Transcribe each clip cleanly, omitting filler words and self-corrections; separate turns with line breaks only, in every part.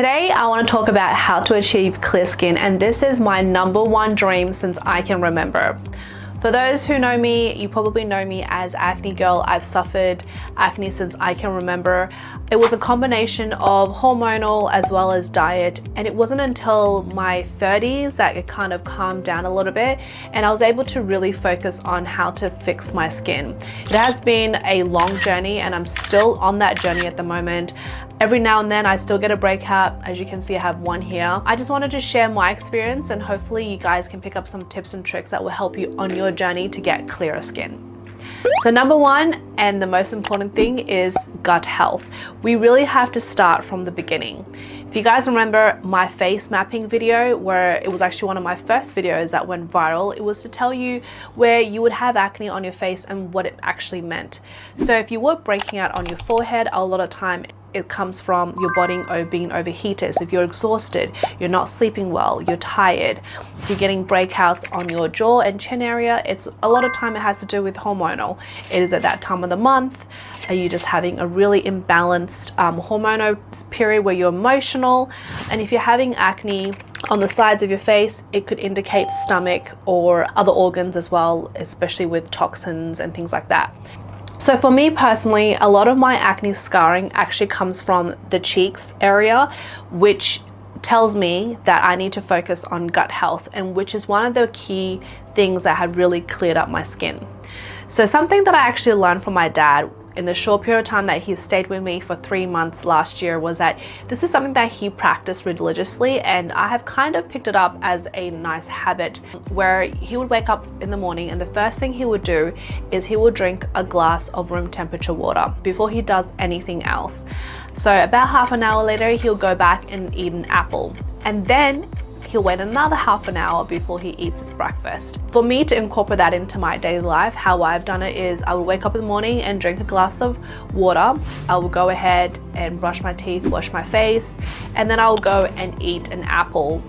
Today I want to talk about how to achieve clear skin, and this is my #1 dream since I can remember. For those who know me, you probably know me as Acne Girl. I've suffered acne since I can remember. It was a combination of hormonal as well as diet, and it wasn't until my 30s that it kind of calmed down a little bit and I was able to really focus on how to fix my skin. It has been a long journey and I'm still on that journey at the moment. Every now and then I still get a breakout. As you can see, I have one here. I just wanted to share my experience and hopefully you guys can pick up some tips and tricks that will help you on your journey to get clearer skin. So #1 and the most important thing is gut health. We really have to start from the beginning. If you guys remember my face mapping video, where it was actually one of my first videos that went viral, it was to tell you where you would have acne on your face and what it actually meant. So if you were breaking out on your forehead, a lot of time it comes from your body being overheated. So if you're exhausted, you're not sleeping well, you're tired, if you're getting breakouts on your jaw and chin area, it's a lot of time it has to do with hormonal. It is at that time of the month. Are you just having a really imbalanced hormonal period where you're emotional? And if you're having acne on the sides of your face, it could indicate stomach or other organs as well, especially with toxins and things like that. So for me personally, a lot of my acne scarring actually comes from the cheeks area, which tells me that I need to focus on gut health, and which is one of the key things that had really cleared up my skin. So something that I actually learned from my dad in the short period of time that he stayed with me for 3 months last year was that this is something that he practiced religiously, and I have kind of picked it up as a nice habit, where he would wake up in the morning and the first thing he would do is he would drink a glass of room temperature water before he does anything else. So about half an hour later, he'll go back and eat an apple, and then he'll wait another half an hour before he eats his breakfast. For me to incorporate that into my daily life, how I've done it is I will wake up in the morning and drink a glass of water. I will go ahead and brush my teeth, wash my face, and then I will go and eat an apple.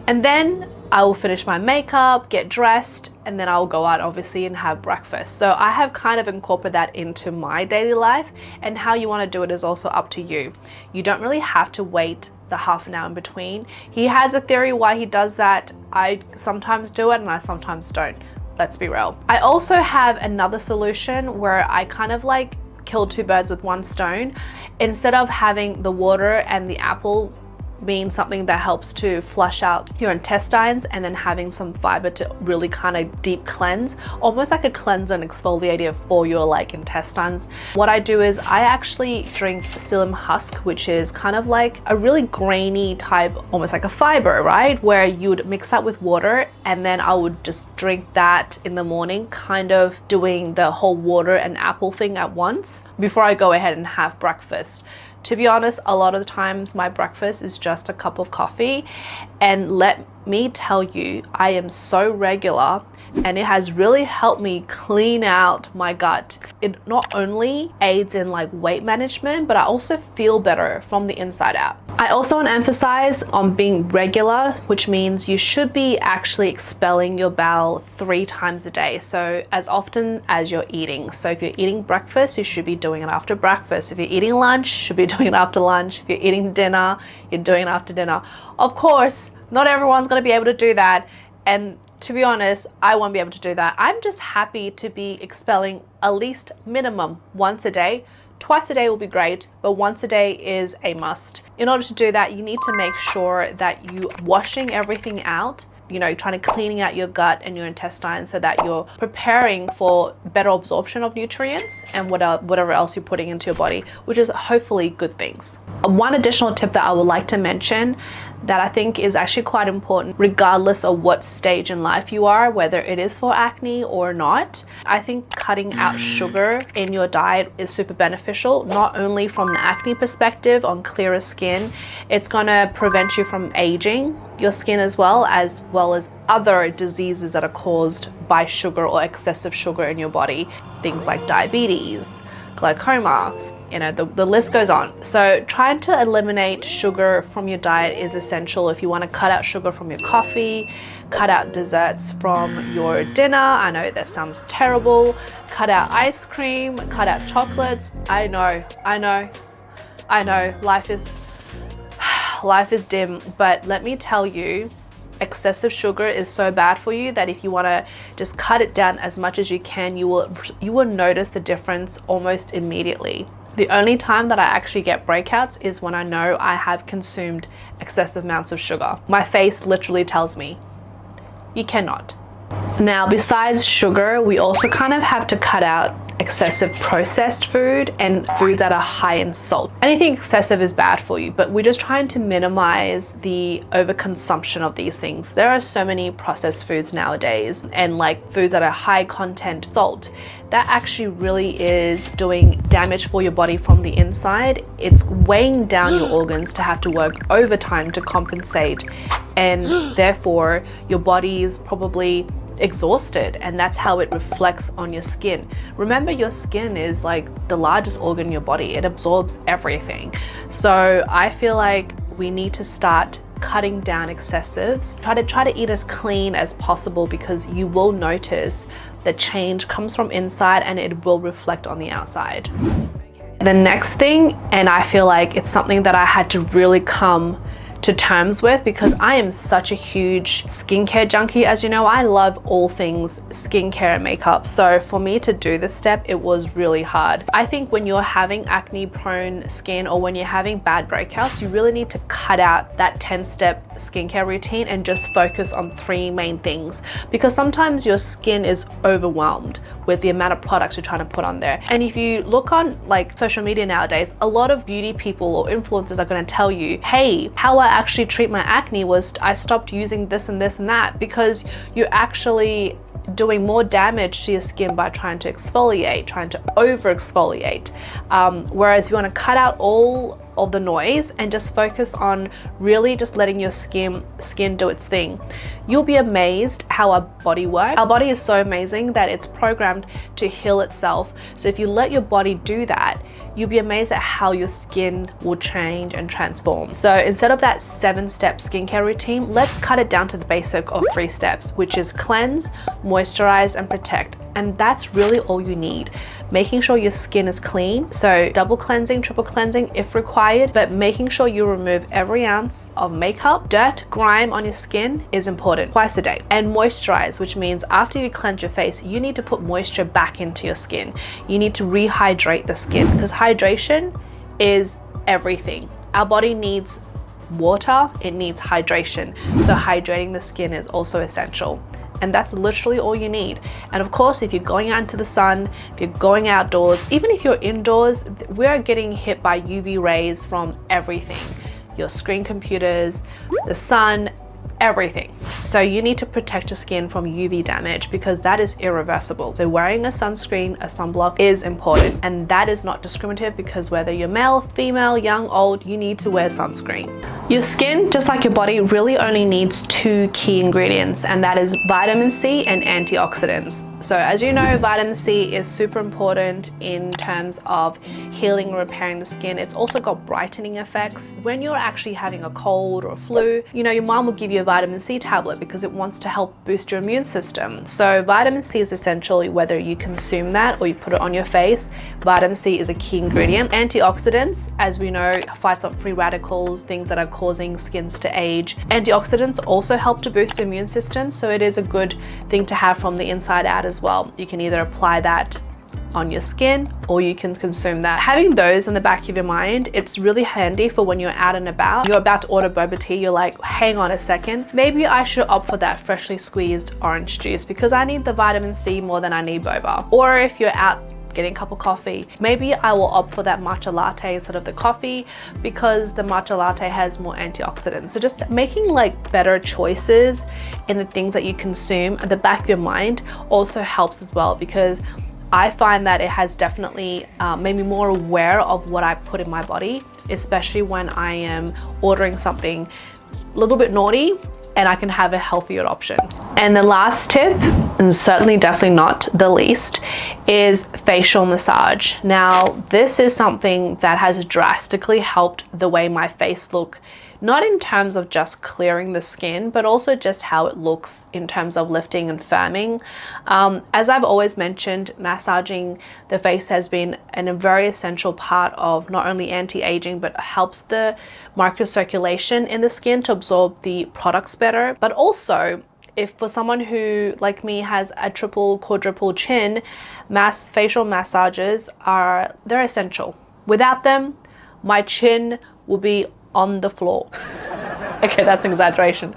And then I will finish my makeup, get dressed, and then I'll go out obviously and have breakfast. So I have kind of incorporated that into my daily life, and how you want to do it is also up to you. You don't really have to wait the half an hour in between. He has a theory why he does that. I sometimes do it and I sometimes don't. Let's be real. I also have another solution where I kind of like kill 2 birds with 1 stone. Instead of having the water and the apple being something that helps to flush out your intestines, and then having some fiber to really kind of deep cleanse, almost like a cleanser and exfoliator for your like intestines. What I do is I actually drink psyllium husk, which is kind of like a really grainy type, almost like a fiber, right? Where you would mix that with water, and then I would just drink that in the morning, kind of doing the whole water and apple thing at once before I go ahead and have breakfast. To be honest, a lot of the times my breakfast is just a cup of coffee, and let me tell you, I am so regular and it has really helped me clean out my gut. It not only aids in like weight management, but I also feel better from the inside out. I also want to emphasize on being regular, which means you should be actually expelling your bowel 3 times a day. So as often as you're eating. So if you're eating breakfast, you should be doing it after breakfast. If you're eating lunch, you should be doing it after lunch. If you're eating dinner, you're doing it after dinner. Of course, not everyone's going to be able to do that. And to be honest, I won't be able to do that. I'm just happy to be expelling at least minimum once a day. Twice a day will be great, but once a day is a must. In order to do that, you need to make sure that you washing everything out, you know, trying to cleaning out your gut and your intestines so that you're preparing for better absorption of nutrients and whatever else you're putting into your body, which is hopefully good things. One additional tip that I would like to mention that I think is actually quite important, regardless of what stage in life you are, whether it is for acne or not. I think cutting out sugar in your diet is super beneficial, not only from the acne perspective on clearer skin, it's gonna prevent you from aging your skin as well as other diseases that are caused by sugar or excessive sugar in your body. Things like diabetes, glaucoma, you know, the list goes on. So trying to eliminate sugar from your diet is essential if you want to cut out sugar from your coffee, cut out desserts from your dinner. I know that sounds terrible. Cut out ice cream, cut out chocolates. I know, life is life is dim, but let me tell you, excessive sugar is so bad for you that if you want to just cut it down as much as you can, you will notice the difference almost immediately. The only time that I actually get breakouts is when I know I have consumed excessive amounts of sugar. My face literally tells me, you cannot. Now, besides sugar, we also kind of have to cut out excessive processed food and food that are high in salt. Anything excessive is bad for you, but we're just trying to minimize the overconsumption of these things. There are so many processed foods nowadays, and like foods that are high content salt, that actually really is doing damage for your body from the inside. It's weighing down your organs to have to work overtime to compensate, and therefore your body is probably exhausted, and that's how it reflects on your skin. Remember, your skin is like the largest organ in your body. It absorbs everything. So I feel like we need to start cutting down excessives. Try to eat as clean as possible, because you will notice the change comes from inside and it will reflect on the outside. The next thing, and I feel like it's something that I had to really come to terms with, because I am such a huge skincare junkie. As you know, I love all things skincare and makeup. So for me to do this step, it was really hard. I think when you're having acne prone skin, or when you're having bad breakouts, you really need to cut out that 10-step skincare routine and just focus on 3 main things, because sometimes your skin is overwhelmed with the amount of products you're trying to put on there. And if you look on like social media nowadays, a lot of beauty people or influencers are going to tell you, hey, how I actually treat my acne was I stopped using this and this and that, because you're actually doing more damage to your skin by trying to exfoliate, trying to over exfoliate. Whereas you want to cut out all of the noise and just focus on really just letting your skin do its thing. You'll be amazed how our body works. Our body is so amazing that it's programmed to heal itself. So if you let your body do that, you'll be amazed at how your skin will change and transform. So instead of that 7-step skincare routine, let's cut it down to the basic of 3 steps, which is cleanse, moisturize, and protect. And that's really all you need. Making sure your skin is clean, so double cleansing, triple cleansing if required, but making sure you remove every ounce of makeup, dirt, grime on your skin is important, twice a day. And moisturize, which means after you cleanse your face, you need to put moisture back into your skin. You need to rehydrate the skin, because hydration is everything. Our body needs water, it needs hydration. So hydrating the skin is also essential. And that's literally all you need. And of course, if you're going out into the sun, if you're going outdoors, even if you're indoors, we are getting hit by UV rays from everything. Your screen computers, the sun, everything. So you need to protect your skin from UV damage, because that is irreversible. So wearing a sunscreen, a sunblock is important, and that is not discriminative, because whether you're male, female, young, old, you need to wear sunscreen. Your skin, just like your body, really only needs 2 key ingredients, and that is vitamin C and antioxidants. So as you know, vitamin C is super important in terms of healing and repairing the skin. It's also got brightening effects. When you're actually having a cold or a flu, you know, your mom will give you a vitamin C tablet because it wants to help boost your immune system. So vitamin C is essentially, whether you consume that or you put it on your face, vitamin C is a key ingredient. Antioxidants, as we know, fights off free radicals, things that are causing skins to age. Antioxidants also help to boost the immune system, so it is a good thing to have from the inside out as well. You can either apply that on your skin or you can consume that. Having those in the back of your mind, it's really handy for when you're out and about. You're about to order boba tea, you're like, hang on a second, maybe I should opt for that freshly squeezed orange juice because I need the vitamin C more than I need boba. Or if you're out getting a cup of coffee, maybe I will opt for that matcha latte instead of the coffee because the matcha latte has more antioxidants. So just making like better choices in the things that you consume at the back of your mind also helps as well, because I find that it has definitely made me more aware of what I put in my body, especially when I am ordering something a little bit naughty and I can have a healthier option. And the last tip, and certainly definitely not the least, is facial massage. Now, this is something that has drastically helped the way my face look not in terms of just clearing the skin, but also just how it looks in terms of lifting and firming. As I've always mentioned, massaging the face has been a very essential part of not only anti-aging, but helps the microcirculation in the skin to absorb the products better. But also, if for someone who, like me, has a triple, quadruple chin, facial massages they're essential. Without them, my chin will be on the floor. Okay, that's an exaggeration,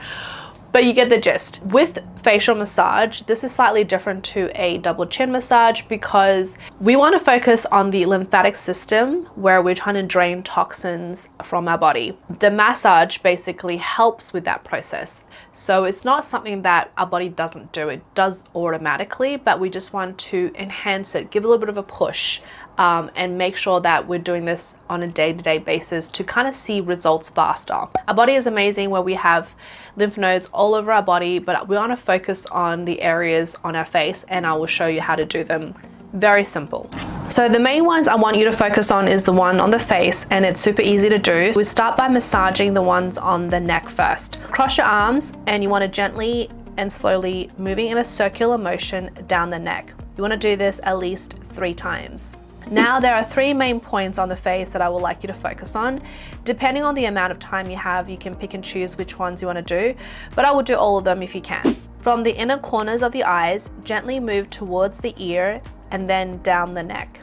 but you get the gist. With facial massage, this is slightly different to a double chin massage because we want to focus on the lymphatic system where we're trying to drain toxins from our body. The massage basically helps with that process. So it's not something that our body doesn't do, it does automatically, but we just want to enhance it, give a little bit of a push, and make sure that we're doing this on a day-to-day basis to kind of see results faster. Our body is amazing where we have lymph nodes all over our body, but we want to focus on the areas on our face, and I will show you how to do them. Very simple. So the main ones I want you to focus on is the one on the face, and it's super easy to do. We start by massaging the ones on the neck first. Cross your arms, and you want to gently and slowly moving in a circular motion down the neck. You want to do this at least 3 times. Now there are 3 main points on the face that I would like you to focus on. Depending on the amount of time you have, you can pick and choose which ones you want to do, but I will do all of them if you can. From the inner corners of the eyes, gently move towards the ear and then down the neck.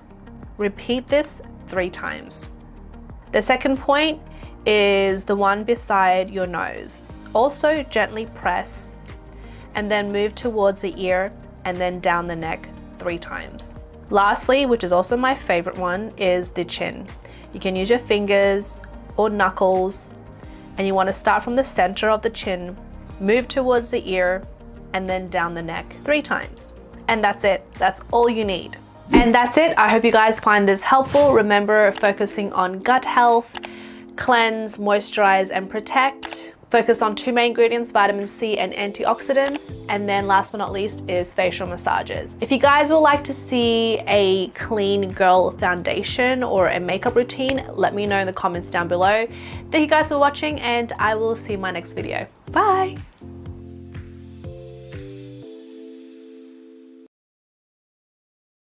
Repeat this 3 times. The second point is the one beside your nose. Also gently press and then move towards the ear and then down the neck 3 times. Lastly, which is also my favorite one, is the chin. You can use your fingers or knuckles, and you want to start from the center of the chin, move towards the ear, and then down the neck 3 times. And that's it. That's all you need. And that's it. I hope you guys find this helpful. Remember, focusing on gut health, cleanse, moisturize, and protect. Focus on 2 main ingredients, vitamin C and antioxidants. And then last but not least is facial massages. If you guys would like to see a clean girl foundation or a makeup routine, let me know in the comments down below. Thank you guys for watching, and I will see you in my next video. Bye.